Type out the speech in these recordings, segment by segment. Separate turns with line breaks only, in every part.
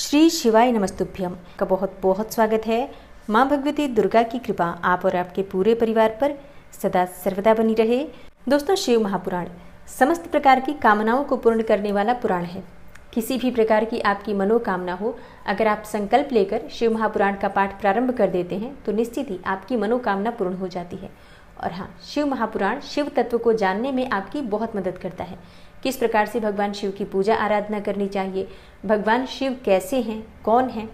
श्री शिवाय नमस्तुभ्यम का बहुत बहुत स्वागत है। माँ भगवती दुर्गा की कृपा आप और आपके पूरे परिवार पर सदा सर्वदा बनी रहे। दोस्तों, शिव महापुराण समस्त प्रकार की कामनाओं को पूर्ण करने वाला पुराण है। किसी भी प्रकार की आपकी मनोकामना हो, अगर आप संकल्प लेकर शिव महापुराण का पाठ प्रारंभ कर देते हैं तो निश्चित ही आपकी मनोकामना पूर्ण हो जाती है। और हाँ, शिव महापुराण शिव तत्व को जानने में आपकी बहुत मदद करता है। किस प्रकार से भगवान शिव की पूजा आराधना करनी चाहिए, भगवान शिव कैसे हैं, कौन हैं,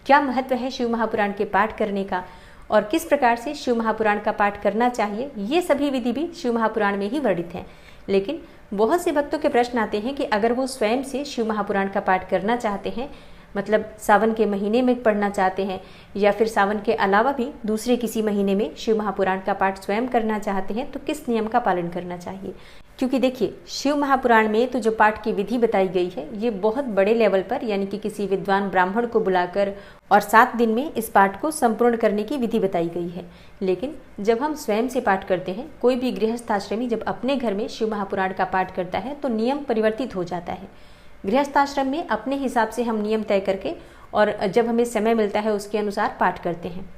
क्या महत्व है शिव महापुराण के पाठ करने का और किस प्रकार से शिव महापुराण का पाठ करना चाहिए, ये सभी विधि भी शिव महापुराण में ही वर्णित हैं। लेकिन बहुत से भक्तों के प्रश्न आते हैं कि अगर वो स्वयं से शिव महापुराण का पाठ करना चाहते हैं, मतलब सावन के महीने में पढ़ना चाहते हैं या फिर सावन के अलावा भी दूसरे किसी महीने में शिव महापुराण का पाठ स्वयं करना चाहते हैं, तो किस नियम का पालन करना चाहिए। क्योंकि देखिए, शिव महापुराण में तो जो पाठ की विधि बताई गई है ये बहुत बड़े लेवल पर, यानी कि किसी विद्वान ब्राह्मण को बुलाकर और 7 दिन में इस पाठ को संपूर्ण करने की विधि बताई गई है। लेकिन जब हम स्वयं से पाठ करते हैं, कोई भी गृहस्थाश्रमी जब अपने घर में शिव महापुराण का पाठ करता है तो नियम परिवर्तित हो जाता है। गृहस्थाश्रम में अपने हिसाब से हम नियम तय करके और जब हमें समय मिलता है उसके अनुसार पाठ करते हैं।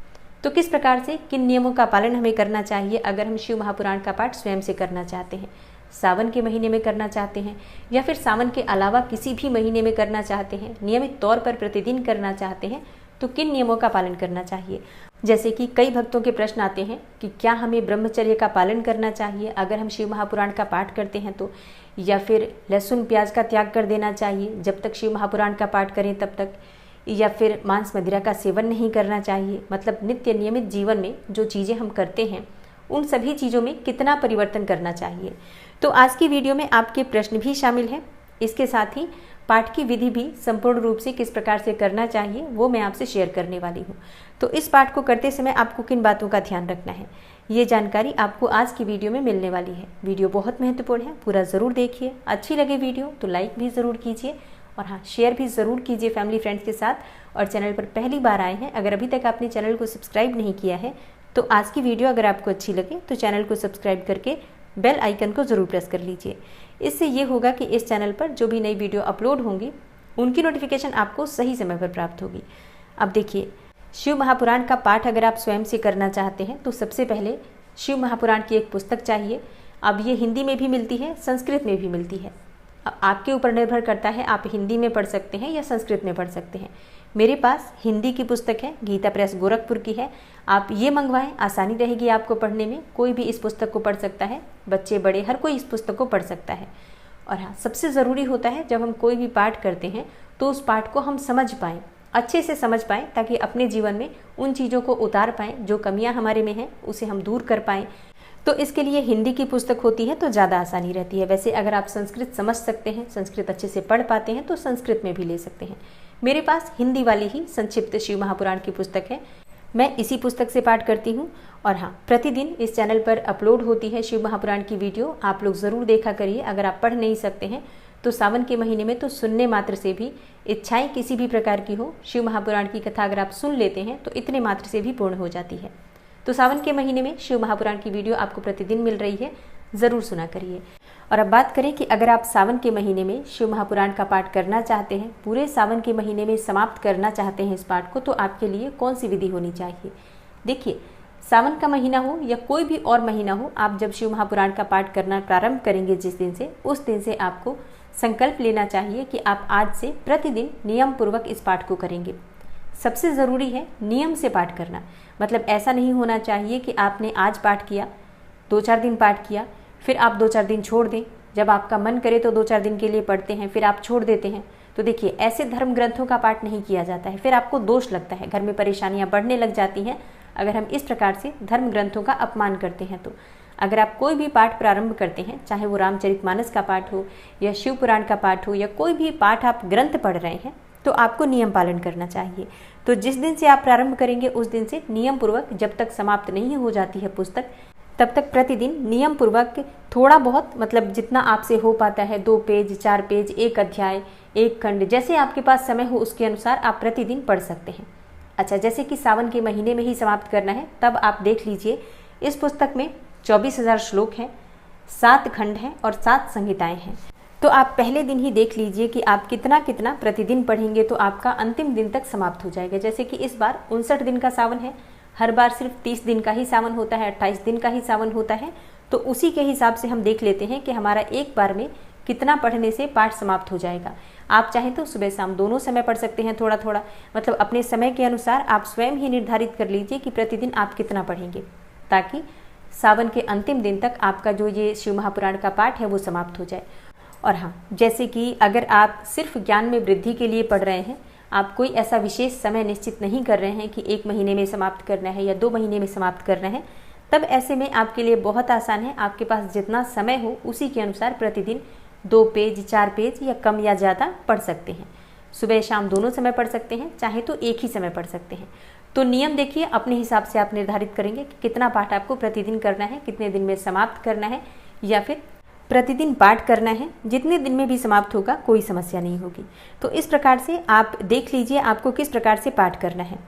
तो किस प्रकार से किन नियमों का पालन हमें करना चाहिए अगर हम शिव महापुराण का पाठ स्वयं से करना चाहते हैं, सावन के महीने में करना चाहते हैं या फिर सावन के अलावा किसी भी महीने में करना चाहते हैं, नियमित तौर पर प्रतिदिन करना चाहते हैं, तो किन नियमों का पालन करना चाहिए। जैसे कि कई भक्तों के प्रश्न आते हैं कि क्या हमें ब्रह्मचर्य का पालन करना चाहिए अगर हम शिव महापुराण का पाठ करते हैं तो, या फिर लहसुन प्याज का त्याग कर देना चाहिए जब तक शिव महापुराण का पाठ करें तब तक, या फिर मांस मदिरा का सेवन नहीं करना चाहिए। मतलब नित्य नियमित जीवन में जो चीज़ें हम करते हैं उन सभी चीज़ों में कितना परिवर्तन करना चाहिए। तो आज की वीडियो में आपके प्रश्न भी शामिल हैं। इसके साथ ही पाठ की विधि भी संपूर्ण रूप से किस प्रकार से करना चाहिए वो मैं आपसे शेयर करने वाली हूँ। तो इस पाठ को करते समय आपको किन बातों का ध्यान रखना है, ये जानकारी आपको आज की वीडियो में मिलने वाली है। वीडियो बहुत महत्वपूर्ण है, पूरा ज़रूर देखिए। अच्छी लगे वीडियो तो लाइक भी ज़रूर कीजिए और हाँ, शेयर भी ज़रूर कीजिए फैमिली फ्रेंड्स के साथ। और चैनल पर पहली बार आए हैं, अगर अभी तक आपने चैनल को सब्सक्राइब नहीं किया है तो आज की वीडियो अगर आपको अच्छी लगे तो चैनल को सब्सक्राइब करके बेल आइकन को ज़रूर प्रेस कर लीजिए। इससे ये होगा कि इस चैनल पर जो भी नई वीडियो अपलोड होंगी उनकी नोटिफिकेशन आपको सही समय पर प्राप्त होगी। अब देखिए, शिव महापुराण का पाठ अगर आप स्वयं से करना चाहते हैं तो सबसे पहले शिव महापुराण की एक पुस्तक चाहिए। अब ये हिंदी में भी मिलती है, संस्कृत में भी मिलती है। अब आपके ऊपर निर्भर करता है, आप हिंदी में पढ़ सकते हैं या संस्कृत में पढ़ सकते हैं। मेरे पास हिंदी की पुस्तक है, गीता प्रेस गोरखपुर की है। आप ये मंगवाएं, आसानी रहेगी आपको पढ़ने में। कोई भी इस पुस्तक को पढ़ सकता है, बच्चे बड़े हर कोई इस पुस्तक को पढ़ सकता है। और हाँ, सबसे ज़रूरी होता है जब हम कोई भी पाठ करते हैं तो उस पाठ को हम समझ पाएँ, अच्छे से समझ पाएँ, ताकि अपने जीवन में उन चीज़ों को उतार पाएँ जो कमियाँ हमारे में हैं उसे हम दूर कर पाएँ। तो इसके लिए हिंदी की पुस्तक होती है तो ज़्यादा आसानी रहती है। वैसे अगर आप संस्कृत समझ सकते हैं, संस्कृत अच्छे से पढ़ पाते हैं तो संस्कृत में भी ले सकते हैं। मेरे पास हिंदी वाली ही संक्षिप्त शिव महापुराण की पुस्तक है, मैं इसी पुस्तक से पाठ करती हूँ। और हाँ, प्रतिदिन इस चैनल पर अपलोड होती है शिव महापुराण की वीडियो, आप लोग ज़रूर देखा करिए। अगर आप पढ़ नहीं सकते हैं तो सावन के महीने में तो सुनने मात्र से भी, इच्छाएं किसी भी प्रकार की हो, शिव महापुराण की कथा अगर आप सुन लेते हैं तो इतने मात्र से भी पूर्ण हो जाती है। तो सावन के महीने में शिव महापुराण की वीडियो आपको प्रतिदिन मिल रही है, ज़रूर सुना करिए। और अब बात करें कि अगर आप सावन के महीने में शिव महापुराण का पाठ करना चाहते हैं, पूरे सावन के महीने में समाप्त करना चाहते हैं इस पाठ को, तो आपके लिए कौन सी विधि होनी चाहिए। देखिए, सावन का महीना हो या कोई भी और महीना हो, आप जब शिव महापुराण का पाठ करना प्रारंभ करेंगे जिस दिन से, उस दिन से आपको संकल्प लेना चाहिए कि आप आज से प्रतिदिन नियम पूर्वक इस पाठ को करेंगे। सबसे ज़रूरी है नियम से पाठ करना। मतलब ऐसा नहीं होना चाहिए कि आपने आज पाठ किया, 2-4 दिन पाठ किया, फिर आप 2-4 दिन छोड़ दें। जब आपका मन करे तो 2-4 दिन के लिए पढ़ते हैं, फिर आप छोड़ देते हैं। तो देखिए, ऐसे धर्म ग्रंथों का पाठ नहीं किया जाता है, फिर आपको दोष लगता है, घर में परेशानियां बढ़ने लग जाती हैं अगर हम इस प्रकार से धर्म ग्रंथों का अपमान करते हैं। तो अगर आप कोई भी पाठ प्रारंभ करते हैं, चाहे वो रामचरितमानस का पाठ हो या शिव पुराण का पाठ हो या कोई भी पाठ आप ग्रंथ पढ़ रहे हैं, तो आपको नियम पालन करना चाहिए। तो जिस दिन से आप प्रारंभ करेंगे उस दिन से नियम पूर्वक जब तक समाप्त नहीं हो जाती है पुस्तक, तब तक प्रतिदिन नियम पूर्वक थोड़ा बहुत, मतलब जितना आपसे हो पाता है, 2 पेज, 4 पेज, 1 अध्याय, 1 खंड, जैसे आपके पास समय हो उसके अनुसार आप प्रतिदिन पढ़ सकते हैं। अच्छा, जैसे कि सावन के महीने में ही समाप्त करना है, तब आप देख लीजिए इस पुस्तक में 24,000 श्लोक हैं, 7 खंड हैं और 7 संहिताएं हैं। तो आप पहले दिन ही देख लीजिए कि आप कितना कितना प्रतिदिन पढ़ेंगे तो आपका अंतिम दिन तक समाप्त हो जाएगा। जैसे कि इस बार 59 दिन का सावन है, हर बार सिर्फ 30 दिन का ही सावन होता है, 28 दिन का ही सावन होता है। तो उसी के हिसाब से हम देख लेते हैं कि हमारा एक बार में कितना पढ़ने से पाठ समाप्त हो जाएगा। आप चाहें तो सुबह शाम दोनों समय पढ़ सकते हैं, थोड़ा थोड़ा, मतलब अपने समय के अनुसार आप स्वयं ही निर्धारित कर लीजिए कि प्रतिदिन आप कितना पढ़ेंगे, ताकि सावन के अंतिम दिन तक आपका जो ये शिव महापुराण का पाठ है वो समाप्त हो जाए। और हाँ, जैसे कि अगर आप सिर्फ ज्ञान में वृद्धि के लिए पढ़ रहे हैं, आप कोई ऐसा विशेष समय निश्चित नहीं कर रहे हैं कि 1 महीने में समाप्त करना है या 2 महीने में समाप्त करना है, तब ऐसे में आपके लिए बहुत आसान है। आपके पास जितना समय हो उसी के अनुसार प्रतिदिन 2 पेज, 4 पेज या कम या ज़्यादा पढ़ सकते हैं। सुबह शाम दोनों समय पढ़ सकते हैं, चाहे तो एक ही समय पढ़ सकते हैं। तो नियम देखिए, अपने हिसाब से आप निर्धारित करेंगे कि कितना पाठ आपको प्रतिदिन करना है, कितने दिन में समाप्त करना है, या फिर प्रतिदिन पाठ करना है। जितने दिन में भी समाप्त होगा कोई समस्या नहीं होगी। तो इस प्रकार से आप देख लीजिए आपको किस प्रकार से पाठ करना है।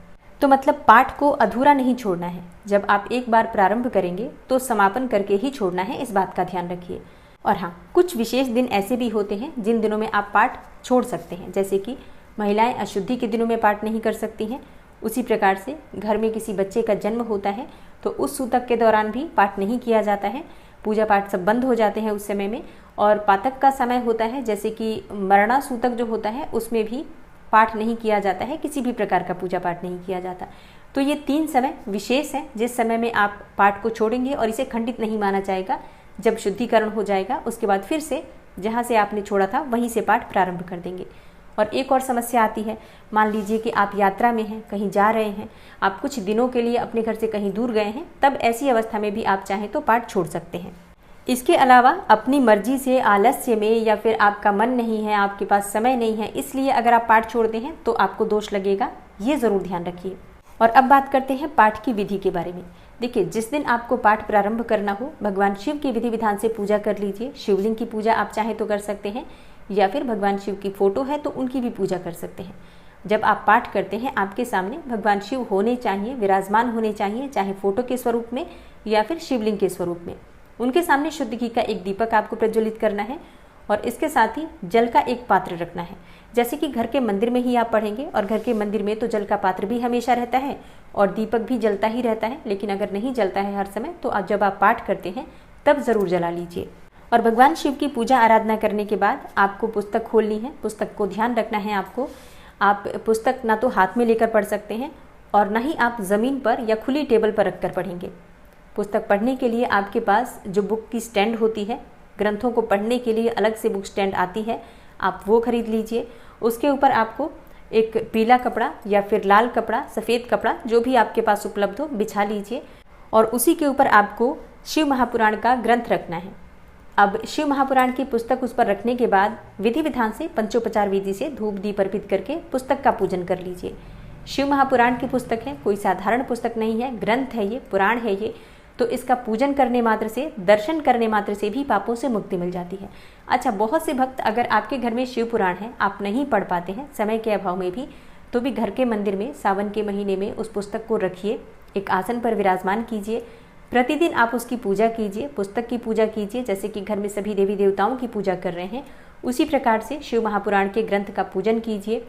तो मतलब पाठ को अधूरा नहीं छोड़ना है। जब आप एक बार प्रारंभ करेंगे तो समापन करके ही छोड़ना है, इस बात का ध्यान रखिए। और हाँ, कुछ विशेष दिन ऐसे भी होते हैं जिन दिनों में आप पाठ छोड़ सकते हैं, जैसे कि महिलाएं अशुद्धि के दिनों में पाठ नहीं कर सकती हैं। उसी प्रकार से घर में किसी बच्चे का जन्म होता है तो उस सूतक के दौरान भी पाठ नहीं किया जाता है, पूजा पाठ सब बंद हो जाते हैं उस समय में। और पातक का समय होता है, जैसे कि मरणा सूतक जो होता है उसमें भी पाठ नहीं किया जाता है, किसी भी प्रकार का पूजा पाठ नहीं किया जाता। तो ये 3 समय विशेष हैं जिस समय में आप पाठ को छोड़ेंगे और इसे खंडित नहीं माना जाएगा। जब शुद्धिकरण हो जाएगा उसके बाद फिर से जहाँ से आपने छोड़ा था वहीं से पाठ प्रारंभ कर देंगे। और एक और समस्या आती है, मान लीजिए कि आप यात्रा में हैं, कहीं जा रहे हैं, आप कुछ दिनों के लिए अपने घर से कहीं दूर गए हैं, तब ऐसी अवस्था में भी आप चाहें तो पाठ छोड़ सकते हैं। इसके अलावा अपनी मर्जी से आलस्य में या फिर आपका मन नहीं है, आपके पास समय नहीं है, इसलिए अगर आप पाठ छोड़ते हैं तो आपको दोष लगेगा, ये ज़रूर ध्यान रखिए। और अब बात करते हैं पाठ की विधि के बारे में। देखिए, जिस दिन आपको पाठ प्रारंभ करना हो, भगवान शिव की विधि विधान से पूजा कर लीजिए। शिवलिंग की पूजा आप चाहें तो कर सकते हैं, या फिर भगवान शिव की फोटो है तो उनकी भी पूजा कर सकते हैं। जब आप पाठ करते हैं आपके सामने भगवान शिव होने चाहिए, विराजमान होने चाहिए, चाहे फोटो के स्वरूप में या फिर शिवलिंग के स्वरूप में। उनके सामने शुद्ध घी का एक दीपक आपको प्रज्वलित करना है और इसके साथ ही जल का एक पात्र रखना है। जैसे कि घर के मंदिर में ही आप पढ़ेंगे और घर के मंदिर में तो जल का पात्र भी हमेशा रहता है और दीपक भी जलता ही रहता है, लेकिन अगर नहीं जलता है हर समय तो जब आप पाठ करते हैं तब ज़रूर जला लीजिए। और भगवान शिव की पूजा आराधना करने के बाद आपको पुस्तक खोलनी है। पुस्तक को ध्यान रखना है आपको। आप पुस्तक ना तो हाथ में लेकर पढ़ सकते हैं और ना ही आप ज़मीन पर या खुली टेबल पर रखकर पढ़ेंगे। पुस्तक पढ़ने के लिए आपके पास जो बुक की स्टैंड होती है, ग्रंथों को पढ़ने के लिए अलग से बुक स्टैंड आती है, आप वो खरीद लीजिए। उसके ऊपर आपको एक पीला कपड़ा या फिर लाल कपड़ा, सफ़ेद कपड़ा, जो भी आपके पास उपलब्ध हो, बिछा लीजिए और उसी के ऊपर आपको शिव महापुराण का ग्रंथ रखना है। अब शिव महापुराण की पुस्तक उस पर रखने के बाद विधि विधान से पंचोपचार विधि से धूप दीप अर्पित करके पुस्तक का पूजन कर लीजिए। शिव महापुराण की पुस्तक है, कोई साधारण पुस्तक नहीं है, ग्रंथ है ये, पुराण है ये। तो इसका पूजन करने मात्र से, दर्शन करने मात्र से भी पापों से मुक्ति मिल जाती है। अच्छा, बहुत से भक्त अगर आपके घर में शिव पुराण है, आप नहीं पढ़ पाते हैं समय के अभाव में भी, तो भी घर के मंदिर में सावन के महीने में उस पुस्तक को रखिए, एक आसन पर विराजमान कीजिए। प्रतिदिन आप उसकी पूजा कीजिए, पुस्तक की पूजा कीजिए। जैसे कि घर में सभी देवी देवताओं की पूजा कर रहे हैं, उसी प्रकार से शिव महापुराण के ग्रंथ का पूजन कीजिए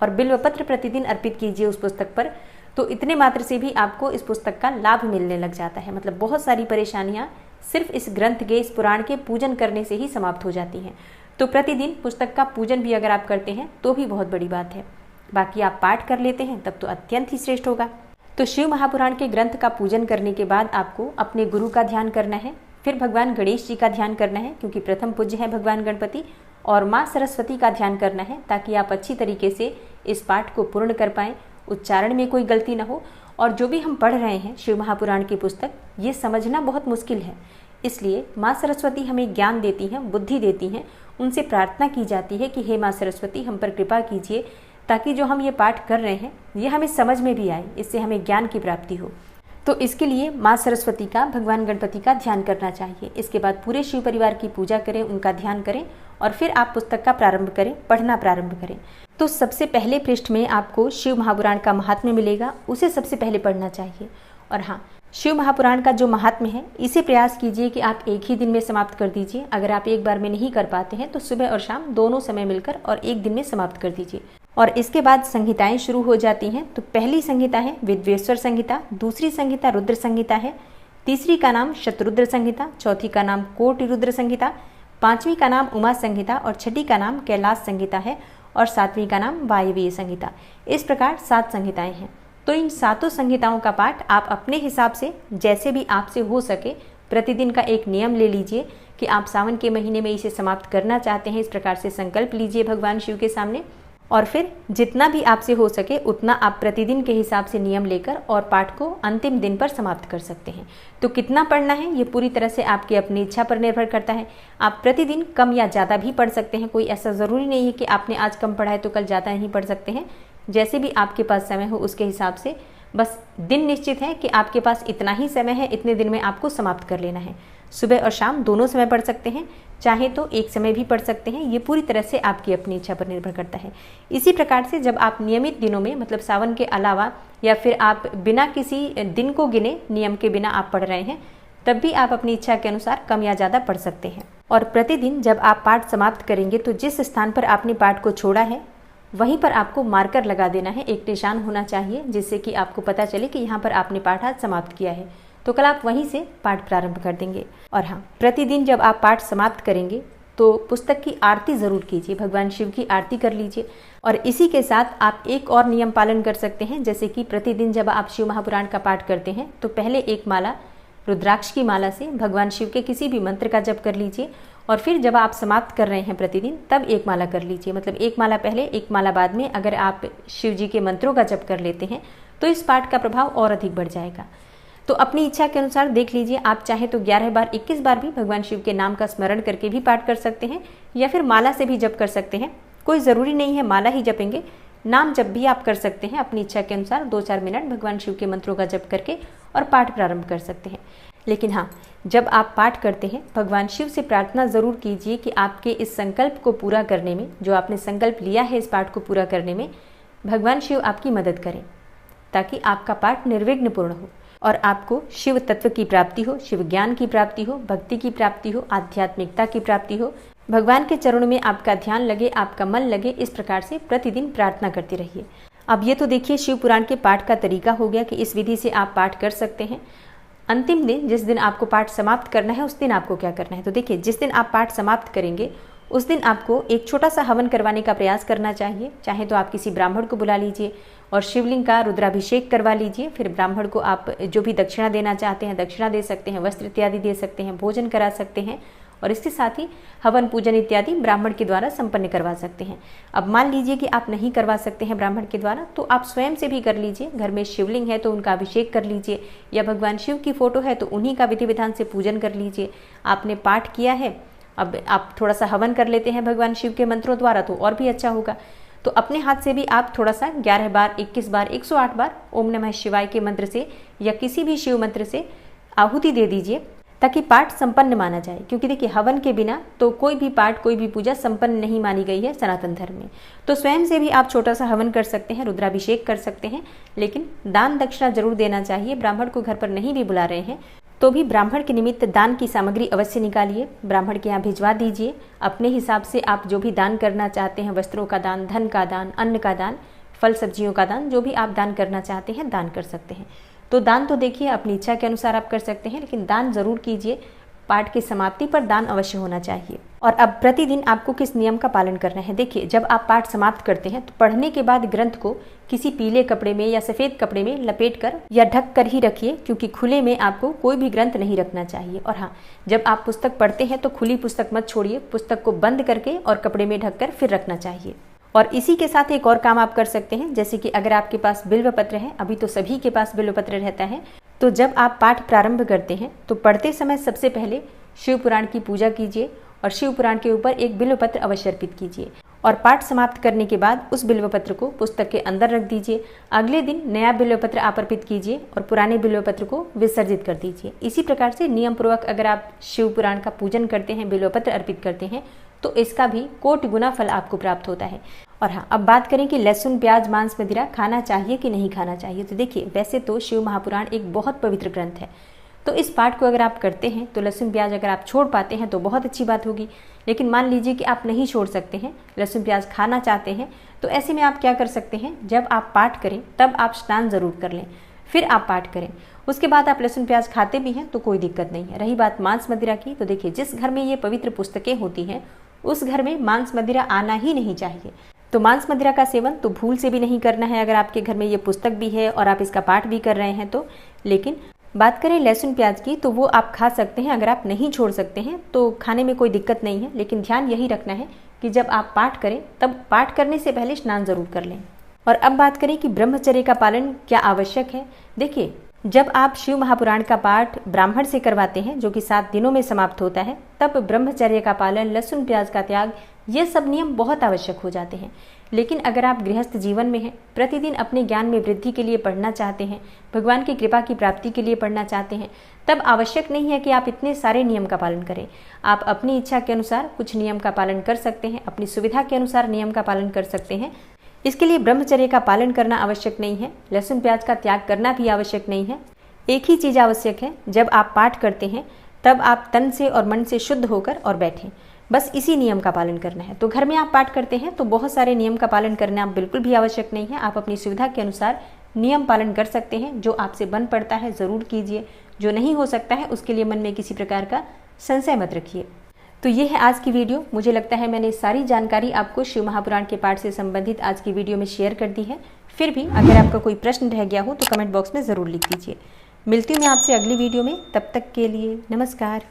और बिल्वपत्र प्रतिदिन अर्पित कीजिए उस पुस्तक पर। तो इतने मात्र से भी आपको इस पुस्तक का लाभ मिलने लग जाता है। मतलब बहुत सारी परेशानियाँ सिर्फ इस ग्रंथ के, इस पुराण के पूजन करने से ही समाप्त हो जाती हैं। तो प्रतिदिन पुस्तक का पूजन भी अगर आप करते हैं तो भी बहुत बड़ी बात है। बाकी आप पाठ कर लेते हैं तब तो अत्यंत ही श्रेष्ठ होगा। तो शिव महापुराण के ग्रंथ का पूजन करने के बाद आपको अपने गुरु का ध्यान करना है, फिर भगवान गणेश जी का ध्यान करना है, क्योंकि प्रथम पूज्य है भगवान गणपति, और माँ सरस्वती का ध्यान करना है, ताकि आप अच्छी तरीके से इस पाठ को पूर्ण कर पाएँ, उच्चारण में कोई गलती ना हो। और जो भी हम पढ़ रहे हैं शिव महापुराण की पुस्तक, ये समझना बहुत मुश्किल है, इसलिए माँ सरस्वती हमें ज्ञान देती हैं, बुद्धि देती हैं। उनसे प्रार्थना की जाती है कि हे माँ सरस्वती, हम पर कृपा कीजिए, ताकि जो हम ये पाठ कर रहे हैं ये हमें समझ में भी आए, इससे हमें ज्ञान की प्राप्ति हो। तो इसके लिए माँ सरस्वती का, भगवान गणपति का ध्यान करना चाहिए। इसके बाद पूरे शिव परिवार की पूजा करें, उनका ध्यान करें और फिर आप पुस्तक का प्रारंभ करें, पढ़ना प्रारंभ करें। तो सबसे पहले पृष्ठ में आपको शिव महापुराण का महात्म्य मिलेगा, उसे सबसे पहले पढ़ना चाहिए। और हाँ, शिव महापुराण का जो महात्म्य है, इसे प्रयास कीजिए कि आप एक ही दिन में समाप्त कर दीजिए। अगर आप एक बार में नहीं कर पाते हैं तो सुबह और शाम दोनों समय मिलकर और एक दिन में समाप्त कर दीजिए। और इसके बाद संहिताएं शुरू हो जाती हैं। तो पहली संहिता है विद्वेश्वर संहिता, दूसरी संहिता रुद्र संहिता है, तीसरी का नाम शतरुद्र संहिता, चौथी का नाम कोटि रुद्र संहिता, पांचवी का नाम उमा संहिता और छठी का नाम कैलाश संहिता है और सातवीं का नाम वायवीय संहिता। इस प्रकार 7 संहिताएं हैं। तो इन 7 संहिताओं का पाठ आप अपने हिसाब से जैसे भी आपसे हो सके प्रतिदिन का एक नियम ले लीजिए कि आप सावन के महीने में इसे समाप्त करना चाहते हैं। इस प्रकार से संकल्प लीजिए भगवान शिव के सामने और फिर जितना भी आपसे हो सके उतना आप प्रतिदिन के हिसाब से नियम लेकर और पाठ को अंतिम दिन पर समाप्त कर सकते हैं। तो कितना पढ़ना है ये पूरी तरह से आपकी अपनी इच्छा पर निर्भर करता है। आप प्रतिदिन कम या ज़्यादा भी पढ़ सकते हैं। कोई ऐसा ज़रूरी नहीं है कि आपने आज कम पढ़ा है तो कल ज़्यादा नहीं पढ़ सकते हैं। जैसे भी आपके पास समय हो उसके हिसाब से, बस दिन निश्चित है कि आपके पास इतना ही समय है, इतने दिन में आपको समाप्त कर लेना है। सुबह और शाम दोनों समय पढ़ सकते हैं, चाहे तो एक समय भी पढ़ सकते हैं। ये पूरी तरह से आपकी अपनी इच्छा पर निर्भर करता है। इसी प्रकार से जब आप नियमित दिनों में, मतलब सावन के अलावा या फिर आप बिना किसी दिन को गिने नियम के बिना आप पढ़ रहे हैं, तब भी आप अपनी इच्छा के अनुसार कम या ज़्यादा पढ़ सकते हैं। और प्रतिदिन जब आप पाठ समाप्त करेंगे तो जिस स्थान पर आपने पाठ को छोड़ा है वहीं पर आपको मार्कर लगा देना है। एक निशान होना चाहिए जिससे कि आपको पता चले कि यहाँ पर आपने पाठ आज समाप्त किया है। तो कल आप वहीं से पाठ प्रारंभ कर देंगे। और हाँ, प्रतिदिन जब आप पाठ समाप्त करेंगे तो पुस्तक की आरती ज़रूर कीजिए, भगवान शिव की आरती कर लीजिए। और इसी के साथ आप एक और नियम पालन कर सकते हैं, जैसे कि प्रतिदिन जब आप शिव महापुराण का पाठ करते हैं तो पहले एक माला रुद्राक्ष की माला से भगवान शिव के किसी भी मंत्र का जप कर लीजिए और फिर जब आप समाप्त कर रहे हैं प्रतिदिन तब एक माला कर लीजिए। मतलब एक माला पहले एक माला बाद में अगर आप शिव जी के मंत्रों का जप कर लेते हैं तो इस पाठ का प्रभाव और अधिक बढ़ जाएगा। तो अपनी इच्छा के अनुसार देख लीजिए, आप चाहे तो 11 बार 21 बार भी भगवान शिव के नाम का स्मरण करके भी पाठ कर सकते हैं या फिर माला से भी जप कर सकते हैं। कोई ज़रूरी नहीं है माला ही जपेंगे, नाम जप भी आप कर सकते हैं। अपनी इच्छा के अनुसार 2-4 मिनट भगवान शिव के मंत्रों का जप करके और पाठ प्रारंभ कर सकते हैं। लेकिन हाँ, जब आप पाठ करते हैं भगवान शिव से प्रार्थना ज़रूर कीजिए कि आपके इस संकल्प को पूरा करने में, जो आपने संकल्प लिया है इस पाठ को पूरा करने में, भगवान शिव आपकी मदद करें ताकि आपका पाठ निर्विघ्न पूर्ण हो और आपको शिव तत्व की प्राप्ति हो, शिव ज्ञान की प्राप्ति हो, भक्ति की प्राप्ति हो, आध्यात्मिकता की प्राप्ति हो, भगवान के चरणों में आपका ध्यान लगे, आपका मन लगे। इस प्रकार से प्रतिदिन प्रार्थना करते रहिए। अब ये तो देखिए शिव पुराण के पाठ का तरीका हो गया कि इस विधि से आप पाठ कर सकते हैं। अंतिम दिन जिस दिन आपको पाठ समाप्त करना है उस दिन आपको क्या करना है। तो देखिए, जिस दिन आप पाठ समाप्त करेंगे उस दिन आपको एक छोटा सा हवन करवाने का प्रयास करना चाहिए। चाहे तो आप किसी ब्राह्मण को बुला लीजिए और शिवलिंग का रुद्राभिषेक करवा लीजिए। फिर ब्राह्मण को आप जो भी दक्षिणा देना चाहते हैं दक्षिणा दे सकते हैं, वस्त्र इत्यादि दे सकते हैं, भोजन करा सकते हैं और इसके साथ ही हवन पूजन इत्यादि ब्राह्मण के द्वारा संपन्न करवा सकते हैं। अब मान लीजिए कि आप नहीं करवा सकते हैं ब्राह्मण के द्वारा, तो आप स्वयं से भी कर लीजिए। घर में शिवलिंग है तो उनका अभिषेक कर लीजिए या भगवान शिव की फोटो है तो उन्हीं का विधि विधान से पूजन कर लीजिए। आपने पाठ किया है, अब आप थोड़ा सा हवन कर लेते हैं भगवान शिव के मंत्रों द्वारा तो और भी अच्छा होगा। तो अपने हाथ से भी आप थोड़ा सा 11 बार, 21 बार, 108 बार ओम नमः शिवाय के मंत्र से या किसी भी शिव मंत्र से आहुति दे दीजिए ताकि पाठ संपन्न माना जाए। क्योंकि देखिए, हवन के बिना तो कोई भी पाठ, कोई भी पूजा संपन्न नहीं मानी गई है सनातन धर्म में। तो स्वयं से भी आप छोटा सा हवन कर सकते हैं, रुद्राभिषेक कर सकते हैं, लेकिन दान दक्षिणा जरूर देना चाहिए। ब्राह्मण को घर पर नहीं भी बुला रहे हैं तो भी ब्राह्मण के निमित्त दान की सामग्री अवश्य निकालिए, ब्राह्मण के यहाँ भिजवा दीजिए। अपने हिसाब से आप जो भी दान करना चाहते हैं, वस्त्रों का दान, धन का दान, अन्न का दान, फल सब्जियों का दान, जो भी आप दान करना चाहते हैं दान कर सकते हैं। तो दान तो देखिए अपनी इच्छा के अनुसार आप कर सकते हैं, लेकिन दान जरूर कीजिए। पाठ की समाप्ति पर दान अवश्य होना चाहिए। और अब प्रतिदिन आपको किस नियम का पालन करना है। देखिए, जब आप पाठ समाप्त करते हैं तो पढ़ने के बाद ग्रंथ को किसी पीले कपड़े में या सफ़ेद कपड़े में लपेटकर या ढक कर ही रखिए, क्योंकि खुले में आपको कोई भी ग्रंथ नहीं रखना चाहिए। और हाँ, जब आप पुस्तक पढ़ते हैं तो खुली पुस्तक मत छोड़िए, पुस्तक को बंद करके और कपड़े में ढककर फिर रखना चाहिए। और इसी के साथ एक और काम आप कर सकते हैं, जैसे कि अगर आपके पास बिल्व पत्र है, अभी तो सभी के पास बिल्व पत्र रहता है, तो जब आप पाठ प्रारंभ करते हैं तो पढ़ते समय सबसे पहले शिव पुराण की पूजा कीजिए और शिव पुराण के ऊपर एक बिल्व पत्र अवश्य अर्पित कीजिए। और पाठ समाप्त करने के बाद उस बिल्व पत्र को पुस्तक के अंदर रख दीजिए। अगले दिन नया बिल्व पत्र आप अर्पित कीजिए और पुराने बिल्व पत्र को विसर्जित कर दीजिए। इसी प्रकार से नियम पूर्वक अगर आप शिव पुराण का पूजन करते हैं, बिल्व पत्र अर्पित करते हैं, तो इसका भी कोटि गुना फल आपको प्राप्त होता है। और हाँ, अब बात करें कि लहसुन, प्याज, मांस, मदिरा खाना चाहिए कि नहीं खाना चाहिए। तो देखिए, वैसे तो शिव महापुराण एक बहुत पवित्र ग्रंथ है, तो इस पाठ को अगर आप करते हैं तो लहसुन प्याज अगर आप छोड़ पाते हैं तो बहुत अच्छी बात होगी। लेकिन मान लीजिए कि आप नहीं छोड़ सकते हैं, लहसुन प्याज खाना चाहते हैं, तो ऐसे में आप क्या कर सकते हैं, जब आप पाठ करें तब आप स्नान ज़रूर कर लें, फिर आप पाठ करें। उसके बाद आप लहसुन प्याज खाते भी हैं तो कोई दिक्कत नहीं है। रही बात मांस मदिरा की, तो देखिए, जिस घर में ये पवित्र पुस्तकें होती हैं उस घर में मांस मदिरा आना ही नहीं चाहिए। तो मांस मदिरा का सेवन तो भूल से भी नहीं करना है अगर आपके घर में ये पुस्तक भी है और आप इसका पाठ भी कर रहे हैं तो। लेकिन बात करें लहसुन प्याज की, तो वो आप खा सकते हैं, अगर आप नहीं छोड़ सकते हैं तो खाने में कोई दिक्कत नहीं है। लेकिन ध्यान यही रखना है कि जब आप पाठ करें तब पाठ करने से पहले स्नान जरूर कर लें। और अब बात करें कि ब्रह्मचर्य का पालन क्या आवश्यक है। देखिए, जब आप शिव महापुराण का पाठ ब्राह्मण से करवाते हैं जो कि 7 दिनों में समाप्त होता है, तब ब्रह्मचर्य का पालन, लहसुन प्याज का त्याग, ये सब नियम बहुत आवश्यक हो जाते हैं। लेकिन अगर आप गृहस्थ जीवन में हैं, प्रतिदिन अपने ज्ञान में वृद्धि के लिए पढ़ना चाहते हैं, भगवान की कृपा की प्राप्ति के लिए पढ़ना चाहते हैं, तब आवश्यक नहीं है कि आप इतने सारे नियम का पालन करें। आप अपनी इच्छा के अनुसार कुछ नियम का पालन कर सकते हैं, अपनी सुविधा के अनुसार नियम का पालन कर सकते हैं। इसके लिए ब्रह्मचर्य का पालन करना आवश्यक नहीं है, लहसुन प्याज का त्याग करना भी आवश्यक नहीं है। एक ही चीज़ आवश्यक है, जब आप पाठ करते हैं तब आप तन से और मन से शुद्ध होकर और बैठें, बस इसी नियम का पालन करना है। तो घर में आप पाठ करते हैं तो बहुत सारे नियम का पालन करना बिल्कुल भी आवश्यक नहीं है। आप अपनी सुविधा के अनुसार नियम पालन कर सकते हैं। जो आपसे बन पड़ता है ज़रूर कीजिए, जो नहीं हो सकता है उसके लिए मन में किसी प्रकार का संशय मत रखिए। तो ये है आज की वीडियो। मुझे लगता है मैंने सारी जानकारी आपको शिव महापुराण के पाठ से संबंधित आज की वीडियो में शेयर कर दी है। फिर भी अगर आपका कोई प्रश्न रह गया हो तो कमेंट बॉक्स में ज़रूर लिख दीजिए। मिलती हूँ मैं आपसे अगली वीडियो में, तब तक के लिए नमस्कार।